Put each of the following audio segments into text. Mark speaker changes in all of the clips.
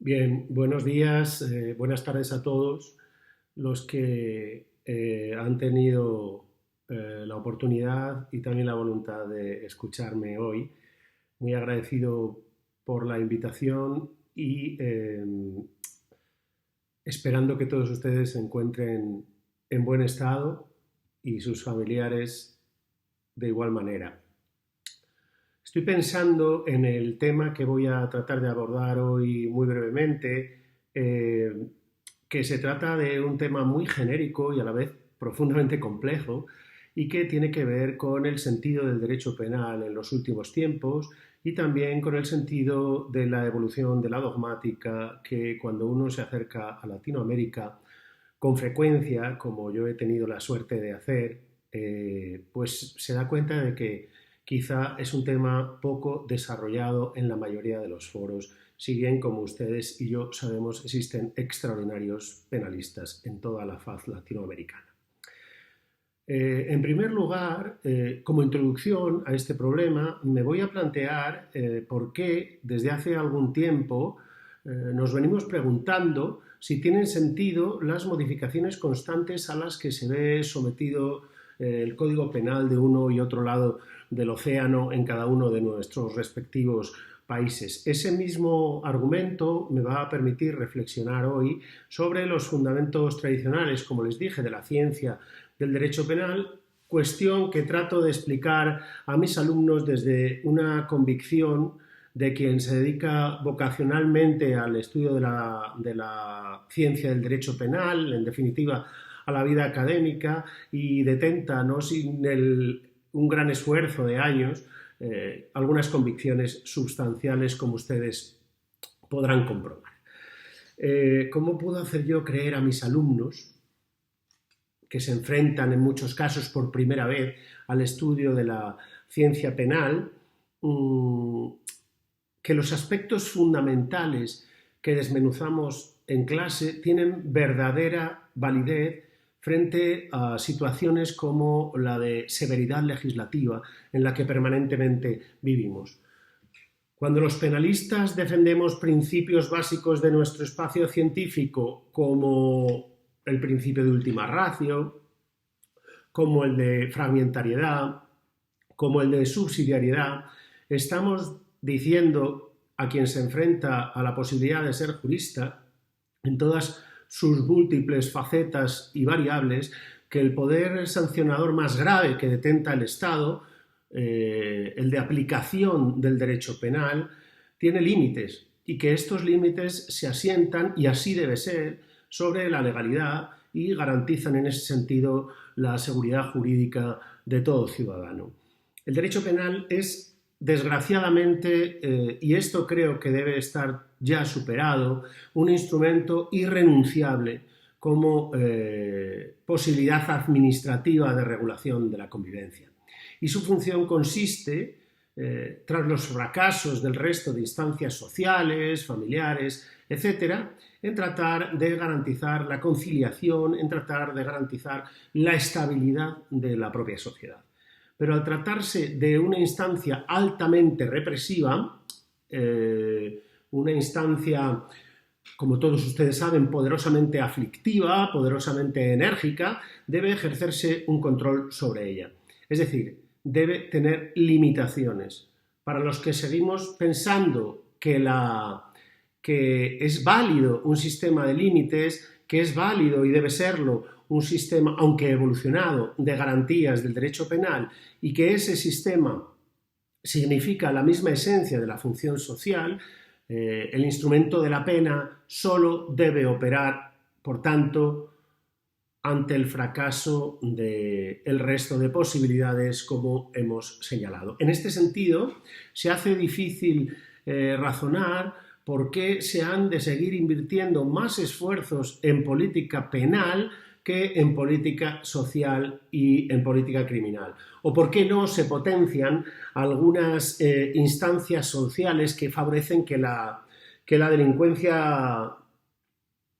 Speaker 1: Bien, buenos días, buenas tardes a todos los que han tenido la oportunidad y también la voluntad de escucharme hoy. Muy agradecido por la invitación y esperando que todos ustedes se encuentren en buen estado y sus familiares de igual manera. Estoy pensando en el tema que voy a tratar de abordar hoy muy brevemente, que se trata de un tema muy genérico y a la vez profundamente complejo y que tiene que ver con el sentido del derecho penal en los últimos tiempos y también con el sentido de la evolución de la dogmática que cuando uno se acerca a Latinoamérica con frecuencia, como yo he tenido la suerte de hacer, pues se da cuenta de que quizá es un tema poco desarrollado en la mayoría de los foros, si bien, como ustedes y yo sabemos, existen extraordinarios penalistas en toda la faz latinoamericana. En primer lugar, como introducción a este problema, me voy a plantear por qué desde hace algún tiempo nos venimos preguntando si tienen sentido las modificaciones constantes a las que se ve sometido el Código Penal de uno y otro lado del océano en cada uno de nuestros respectivos países. Ese mismo argumento me va a permitir reflexionar hoy sobre los fundamentos tradicionales, como les dije, de la ciencia del derecho penal, cuestión que trato de explicar a mis alumnos desde una convicción de quien se dedica vocacionalmente al estudio de la ciencia del derecho penal, en definitiva a la vida académica, y detenta, no sin un gran esfuerzo de años, algunas convicciones sustanciales, como ustedes podrán comprobar. ¿Cómo puedo hacer yo creer a mis alumnos, que se enfrentan en muchos casos por primera vez al estudio de la ciencia penal, que los aspectos fundamentales que desmenuzamos en clase tienen verdadera validez frente a situaciones como la de severidad legislativa en la que permanentemente vivimos? Cuando los penalistas defendemos principios básicos de nuestro espacio científico, como el principio de ultima ratio, como el de fragmentariedad, como el de subsidiariedad, estamos diciendo a quien se enfrenta a la posibilidad de ser jurista, en todas sus múltiples facetas y variables, que el poder sancionador más grave que detenta el Estado, el de aplicación del derecho penal, tiene límites y que estos límites se asientan, y así debe ser, sobre la legalidad y garantizan en ese sentido la seguridad jurídica de todo ciudadano. El derecho penal es, desgraciadamente, y esto creo que debe estar ya superado, un instrumento irrenunciable como posibilidad administrativa de regulación de la convivencia. Y su función consiste, tras los fracasos del resto de instancias sociales, familiares, etcétera, en tratar de garantizar la conciliación, en tratar de garantizar la estabilidad de la propia sociedad. Pero al tratarse de una instancia altamente represiva, una instancia, como todos ustedes saben, poderosamente aflictiva, poderosamente enérgica, debe ejercerse un control sobre ella. Es decir, debe tener limitaciones. Para los que seguimos pensando que es válido un sistema de límites, que es válido y debe serlo un sistema, aunque evolucionado, de garantías del derecho penal, y que ese sistema significa la misma esencia de la función social, el instrumento de la pena solo debe operar, por tanto, ante el fracaso del resto de posibilidades, como hemos señalado. En este sentido, se hace difícil razonar por qué se han de seguir invirtiendo más esfuerzos en política penal que en política social y en política criminal. O por qué no se potencian algunas instancias sociales que favorecen que la delincuencia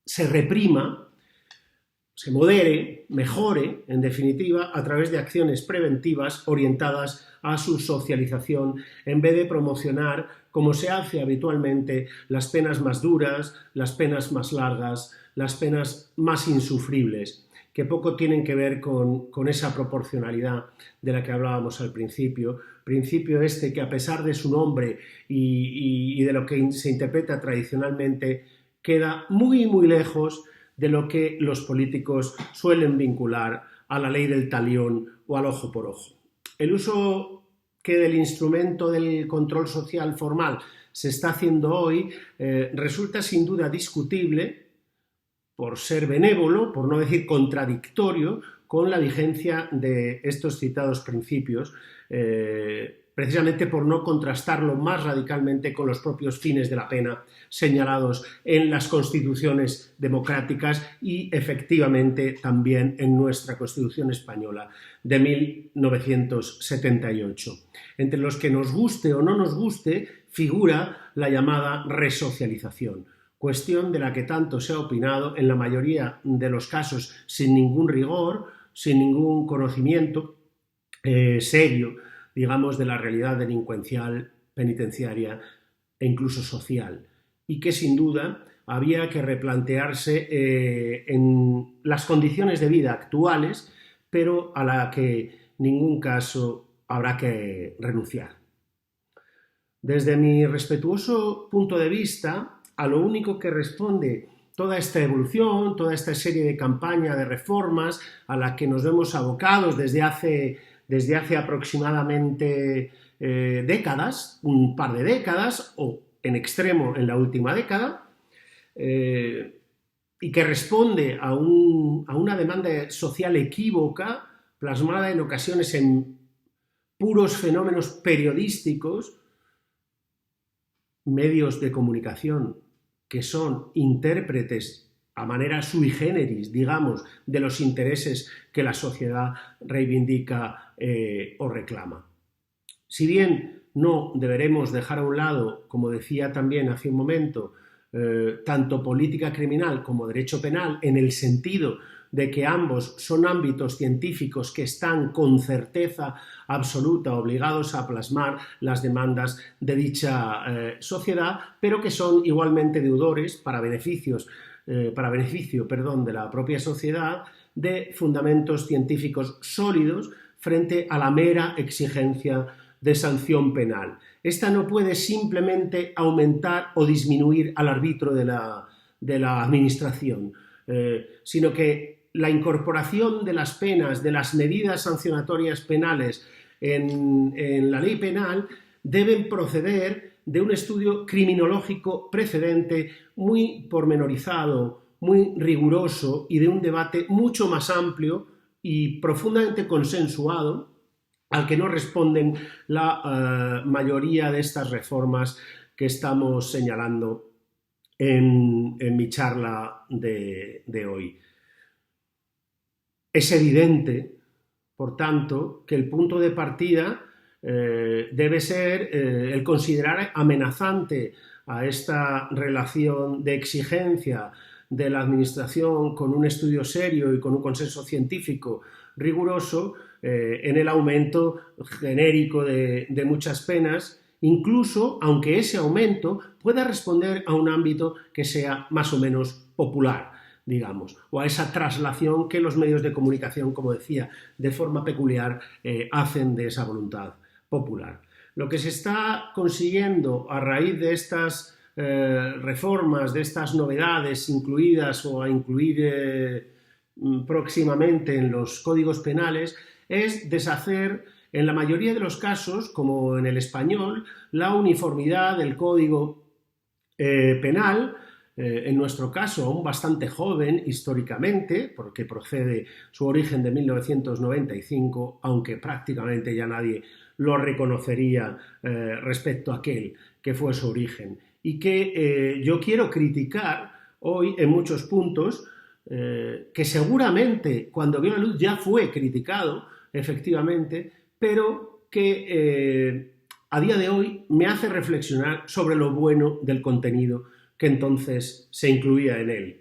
Speaker 1: se reprima. O se modere, mejore, en definitiva, a través de acciones preventivas orientadas a su socialización, en vez de promocionar, como se hace habitualmente, las penas más duras, las penas más largas, las penas más insufribles, que poco tienen que ver con esa proporcionalidad de la que hablábamos al principio este que, a pesar de su nombre y de lo que se interpreta tradicionalmente, queda muy, muy lejos de lo que los políticos suelen vincular a la ley del talión o al ojo por ojo. El uso que del instrumento del control social formal se está haciendo hoy resulta sin duda discutible por ser benévolo, por no decir contradictorio, con la vigencia de estos citados principios, precisamente por no contrastarlo más radicalmente con los propios fines de la pena señalados en las constituciones democráticas y efectivamente también en nuestra Constitución española de 1978. Entre los que nos guste o no nos guste figura la llamada resocialización, cuestión de la que tanto se ha opinado, en la mayoría de los casos sin ningún rigor, sin ningún conocimiento serio, digamos, de la realidad delincuencial, penitenciaria e incluso social, y que sin duda había que replantearse en las condiciones de vida actuales, pero a la que en ningún caso habrá que renunciar. Desde mi respetuoso punto de vista, a lo único que responde toda esta evolución, toda esta serie de campaña de reformas a la que nos vemos abocados desde hace aproximadamente décadas, un par de décadas, o en extremo en la última década, y que responde a una demanda social equívoca, plasmada en ocasiones en puros fenómenos periodísticos, medios de comunicación que son intérpretes a manera sui generis, digamos, de los intereses que la sociedad reivindica o reclama. Si bien no deberemos dejar a un lado, como decía también hace un momento, tanto política criminal como derecho penal, en el sentido de que ambos son ámbitos científicos que están con certeza absoluta obligados a plasmar las demandas de dicha sociedad, pero que son igualmente deudores para beneficio de la propia sociedad de fundamentos científicos sólidos frente a la mera exigencia de sanción penal. Esta no puede simplemente aumentar o disminuir al arbitrio de la administración, sino que la incorporación de las penas, de las medidas sancionatorias penales en la ley penal deben proceder de un estudio criminológico precedente muy pormenorizado, muy riguroso y de un debate mucho más amplio y profundamente consensuado al que no responden la mayoría de estas reformas que estamos señalando en mi charla de hoy. Es evidente, por tanto, que el punto de partida debe ser el considerar amenazante a esta relación de exigencia de la administración con un estudio serio y con un consenso científico riguroso en el aumento genérico de muchas penas, incluso aunque ese aumento pueda responder a un ámbito que sea más o menos popular, digamos, o a esa traslación que los medios de comunicación, como decía, de forma peculiar hacen de esa voluntad popular. Lo que se está consiguiendo a raíz de estas reformas, de estas novedades incluidas o a incluir próximamente en los códigos penales, es deshacer, en la mayoría de los casos, como en el español, la uniformidad del código penal, en nuestro caso aún bastante joven históricamente, porque procede su origen de 1995, aunque prácticamente ya nadie lo reconocería respecto a aquel que fue su origen, y que yo quiero criticar hoy en muchos puntos, que seguramente cuando vio la luz ya fue criticado, efectivamente, pero que a día de hoy me hace reflexionar sobre lo bueno del contenido que entonces se incluía en él.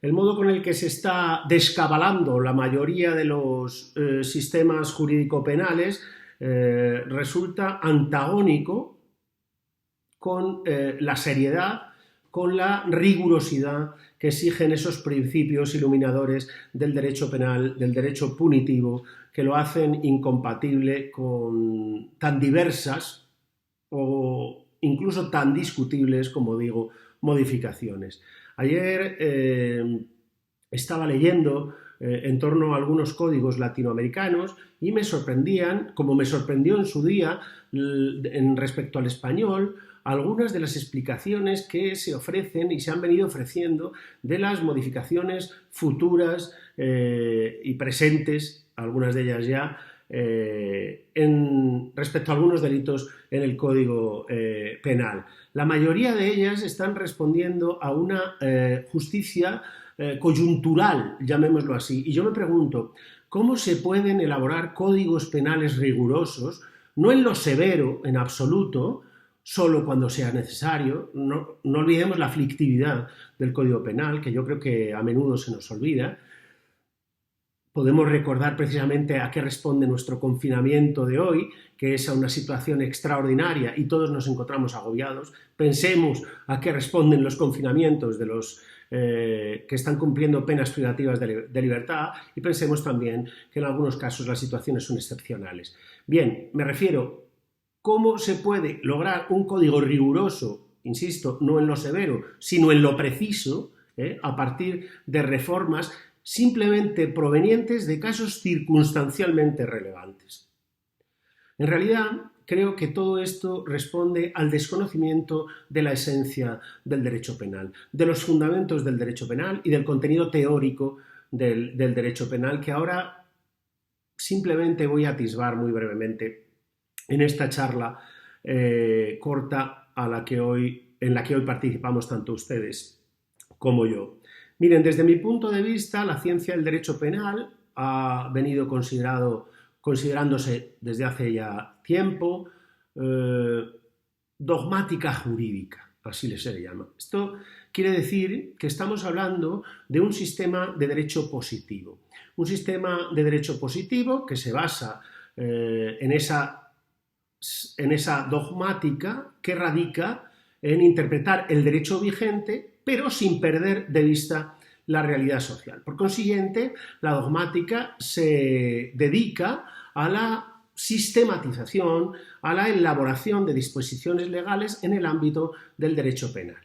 Speaker 1: El modo con el que se está descabalando la mayoría de los sistemas jurídico-penales resulta antagónico con la seriedad, con la rigurosidad que exigen esos principios iluminadores del derecho penal, del derecho punitivo, que lo hacen incompatible con tan diversas o incluso tan discutibles, como digo, modificaciones. Ayer estaba leyendo en torno a algunos códigos latinoamericanos y me sorprendían, como me sorprendió en su día en respecto al español, algunas de las explicaciones que se ofrecen y se han venido ofreciendo de las modificaciones futuras y presentes, algunas de ellas ya, respecto a algunos delitos en el Código Penal. La mayoría de ellas están respondiendo a una justicia coyuntural, llamémoslo así. Y yo me pregunto, ¿cómo se pueden elaborar códigos penales rigurosos, no en lo severo, en absoluto, solo cuando sea necesario? No olvidemos la aflictividad del Código Penal, que yo creo que a menudo se nos olvida. Podemos recordar precisamente a qué responde nuestro confinamiento de hoy, que es a una situación extraordinaria y todos nos encontramos agobiados. Pensemos a qué responden los confinamientos de los que están cumpliendo penas privativas de libertad y pensemos también que en algunos casos las situaciones son excepcionales. Bien, me refiero, ¿cómo se puede lograr un código riguroso, insisto, no en lo severo, sino en lo preciso, a partir de reformas simplemente provenientes de casos circunstancialmente relevantes? En realidad, creo que todo esto responde al desconocimiento de la esencia del derecho penal, de los fundamentos del derecho penal y del contenido teórico del derecho penal, que ahora simplemente voy a atisbar muy brevemente en esta charla corta en la que hoy participamos tanto ustedes como yo. Miren, desde mi punto de vista, la ciencia del derecho penal ha venido considerándose desde hace ya tiempo dogmática jurídica, así se le llama. Esto quiere decir que estamos hablando de un sistema de derecho positivo. Un sistema de derecho positivo que se basa en esa dogmática que radica en interpretar el derecho vigente, pero sin perder de vista la realidad social. Por consiguiente, la dogmática se dedica a la sistematización, a la elaboración de disposiciones legales en el ámbito del derecho penal.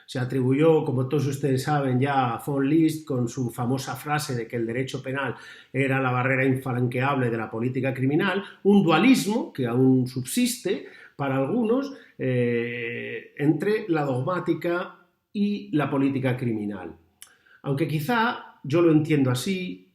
Speaker 1: Se atribuyó, como todos ustedes saben, ya a von List con su famosa frase de que el derecho penal era la barrera infranqueable de la política criminal, un dualismo que aún subsiste para algunos entre la dogmática y la política criminal. Aunque quizá, yo lo entiendo así,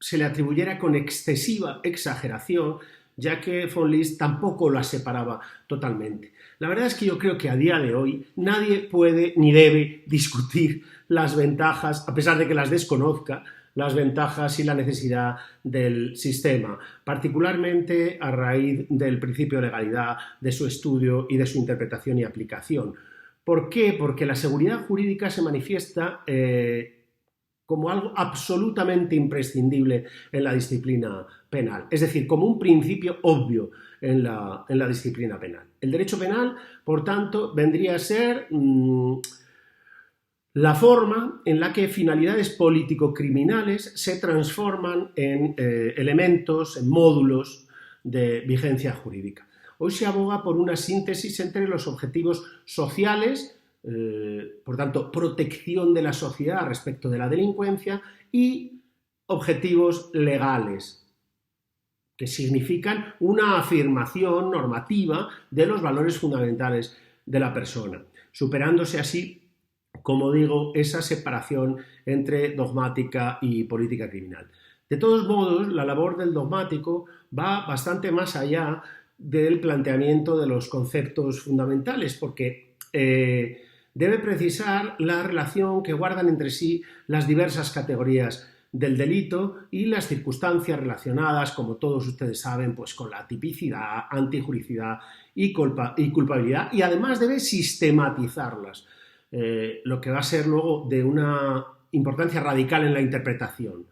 Speaker 1: se le atribuyera con excesiva exageración, ya que von List tampoco la separaba totalmente. La verdad es que yo creo que a día de hoy nadie puede ni debe discutir las ventajas, a pesar de que las desconozca, las ventajas y la necesidad del sistema, particularmente a raíz del principio de legalidad, de su estudio y de su interpretación y aplicación. ¿Por qué? Porque la seguridad jurídica se manifiesta como algo absolutamente imprescindible en la disciplina penal, es decir, como un principio obvio en la disciplina penal. El derecho penal, por tanto, vendría a ser la forma en la que finalidades político-criminales se transforman en elementos, en módulos de vigencia jurídica. Hoy se aboga por una síntesis entre los objetivos sociales, por tanto, protección de la sociedad respecto de la delincuencia, y objetivos legales, que significan una afirmación normativa de los valores fundamentales de la persona, superándose así, como digo, esa separación entre dogmática y política criminal. De todos modos, la labor del dogmático va bastante más allá del planteamiento de los conceptos fundamentales, porque debe precisar la relación que guardan entre sí las diversas categorías del delito y las circunstancias relacionadas, como todos ustedes saben, pues con la tipicidad, antijuricidad y culpabilidad, y además debe sistematizarlas, lo que va a ser luego de una importancia radical en la interpretación.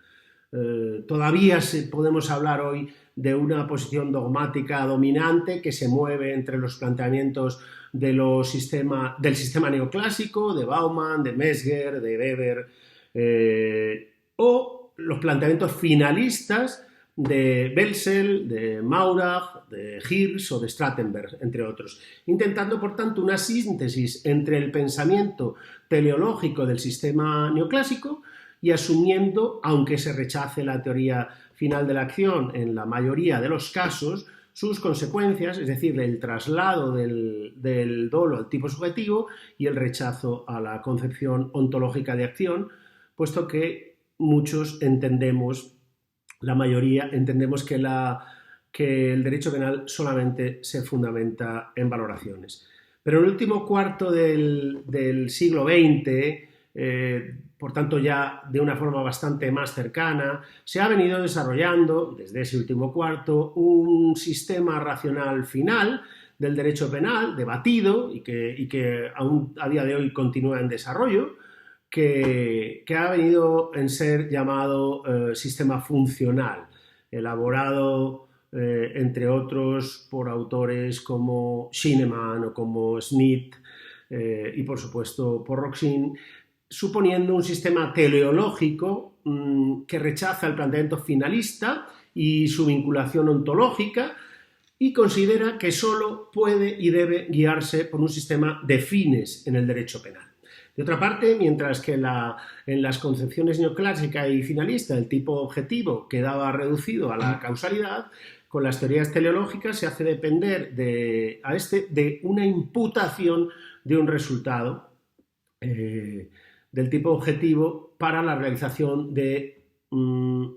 Speaker 1: Todavía podemos hablar hoy de una posición dogmática dominante que se mueve entre los planteamientos del sistema neoclásico, de Bauman, de Mesger, de Weber, o los planteamientos finalistas de Belsel, de Maurach, de Hirsch o de Strattenberg, entre otros, intentando, por tanto, una síntesis entre el pensamiento teleológico del sistema neoclásico y asumiendo, aunque se rechace la teoría final de la acción en la mayoría de los casos, sus consecuencias, es decir, el traslado del dolo al tipo subjetivo y el rechazo a la concepción ontológica de acción, puesto que muchos entendemos, la mayoría entendemos que el derecho penal solamente se fundamenta en valoraciones. Pero en el último cuarto del siglo XX, por tanto ya de una forma bastante más cercana, se ha venido desarrollando desde ese último cuarto un sistema racional final del derecho penal, debatido y que aún a día de hoy continúa en desarrollo, que ha venido en ser llamado sistema funcional, elaborado entre otros por autores como Schienemann o como Smith y por supuesto por Roxin, suponiendo un sistema teleológico que rechaza el planteamiento finalista y su vinculación ontológica y considera que solo puede y debe guiarse por un sistema de fines en el derecho penal. De otra parte, mientras que en las concepciones neoclásica y finalista el tipo objetivo quedaba reducido a la causalidad, con las teorías teleológicas se hace depender de una imputación de un resultado del tipo objetivo para la realización de un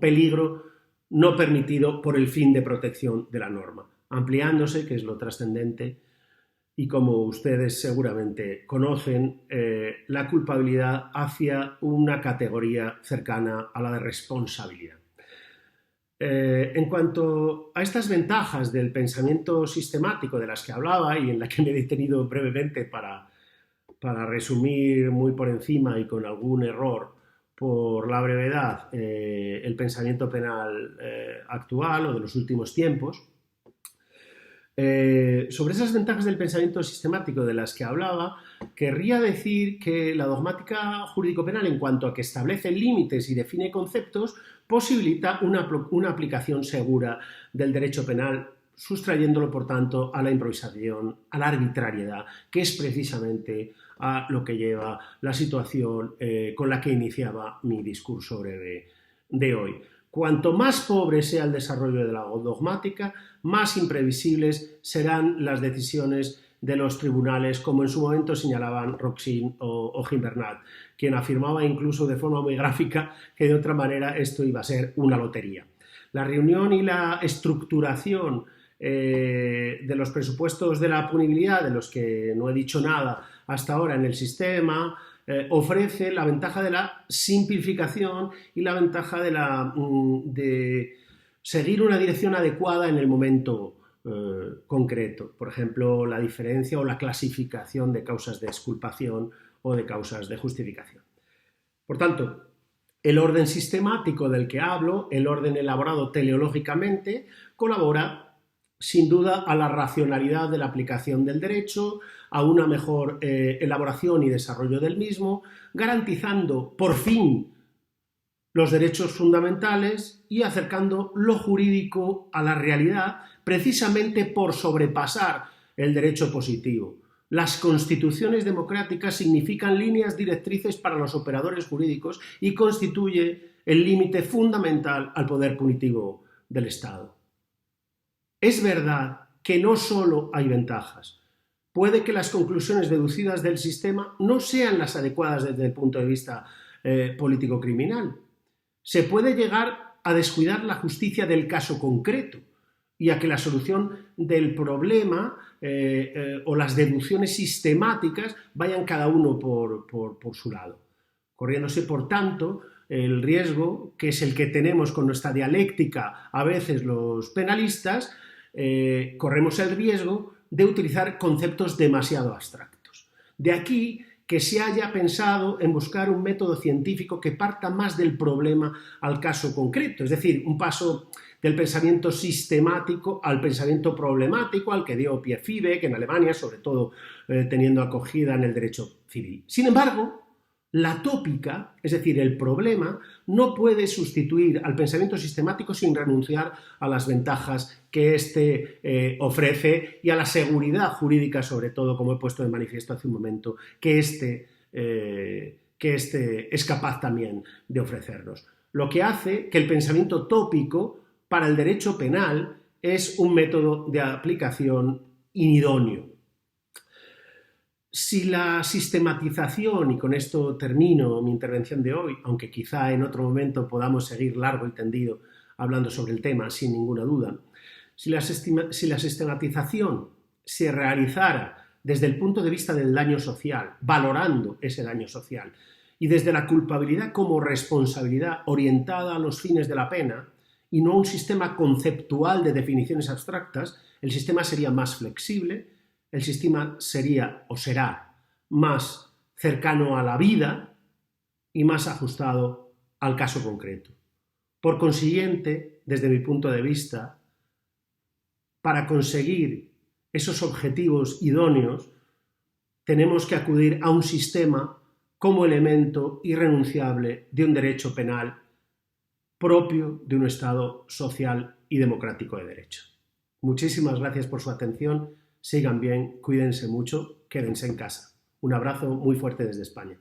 Speaker 1: peligro no permitido por el fin de protección de la norma, ampliándose, que es lo trascendente, y como ustedes seguramente conocen, la culpabilidad hacia una categoría cercana a la de responsabilidad. En cuanto a estas ventajas del pensamiento sistemático de las que hablaba y en la que me he detenido brevemente para resumir muy por encima y con algún error por la brevedad el pensamiento penal actual o de los últimos tiempos, sobre esas ventajas del pensamiento sistemático de las que hablaba, querría decir que la dogmática jurídico-penal, en cuanto a que establece límites y define conceptos, posibilita una aplicación segura del derecho penal, sustrayéndolo, por tanto, a la improvisación, a la arbitrariedad, que es precisamente a lo que lleva la situación con la que iniciaba mi discurso breve de hoy. Cuanto más pobre sea el desarrollo de la dogmática, más imprevisibles serán las decisiones de los tribunales, como en su momento señalaban Roxin o Gimbernat, quien afirmaba incluso de forma muy gráfica que de otra manera esto iba a ser una lotería. La reunión y la estructuración de los presupuestos de la punibilidad, de los que no he dicho nada hasta ahora en el sistema, ofrece la ventaja de la simplificación y la ventaja de seguir una dirección adecuada en el momento concreto. Por ejemplo, la diferencia o la clasificación de causas de exculpación o de causas de justificación. Por tanto, el orden sistemático del que hablo, el orden elaborado teleológicamente, colabora sin duda a la racionalidad de la aplicación del derecho, a una mejor elaboración y desarrollo del mismo, garantizando por fin los derechos fundamentales y acercando lo jurídico a la realidad, precisamente por sobrepasar el derecho positivo. Las constituciones democráticas significan líneas directrices para los operadores jurídicos y constituye el límite fundamental al poder punitivo del Estado. Es verdad que no solo hay ventajas. Puede que las conclusiones deducidas del sistema no sean las adecuadas desde el punto de vista político-criminal. Se puede llegar a descuidar la justicia del caso concreto y a que la solución del problema o las deducciones sistemáticas vayan cada uno por su lado, corriéndose, por tanto, el riesgo, que es el que tenemos con nuestra dialéctica a veces los penalistas, corremos el riesgo de utilizar conceptos demasiado abstractos. De aquí que se haya pensado en buscar un método científico que parta más del problema al caso concreto, es decir, un paso del pensamiento sistemático al pensamiento problemático, al que dio pie Fichte en Alemania, sobre todo teniendo acogida en el derecho civil. Sin embargo, la tópica, es decir, el problema, no puede sustituir al pensamiento sistemático sin renunciar a las ventajas que éste ofrece y a la seguridad jurídica, sobre todo, como he puesto de manifiesto hace un momento, que éste es capaz también de ofrecernos. Lo que hace que el pensamiento tópico para el derecho penal es un método de aplicación inidóneo. Si la sistematización, y con esto termino mi intervención de hoy, aunque quizá en otro momento podamos seguir largo y tendido hablando sobre el tema, sin ninguna duda, si la sistematización se realizara desde el punto de vista del daño social, valorando ese daño social, y desde la culpabilidad como responsabilidad orientada a los fines de la pena, y no un sistema conceptual de definiciones abstractas, el sistema sería más flexible, el sistema sería o será más cercano a la vida y más ajustado al caso concreto. Por consiguiente, desde mi punto de vista, para conseguir esos objetivos idóneos, tenemos que acudir a un sistema como elemento irrenunciable de un derecho penal propio de un Estado social y democrático de derecho. Muchísimas gracias por su atención. Sigan bien, cuídense mucho, quédense en casa. Un abrazo muy fuerte desde España.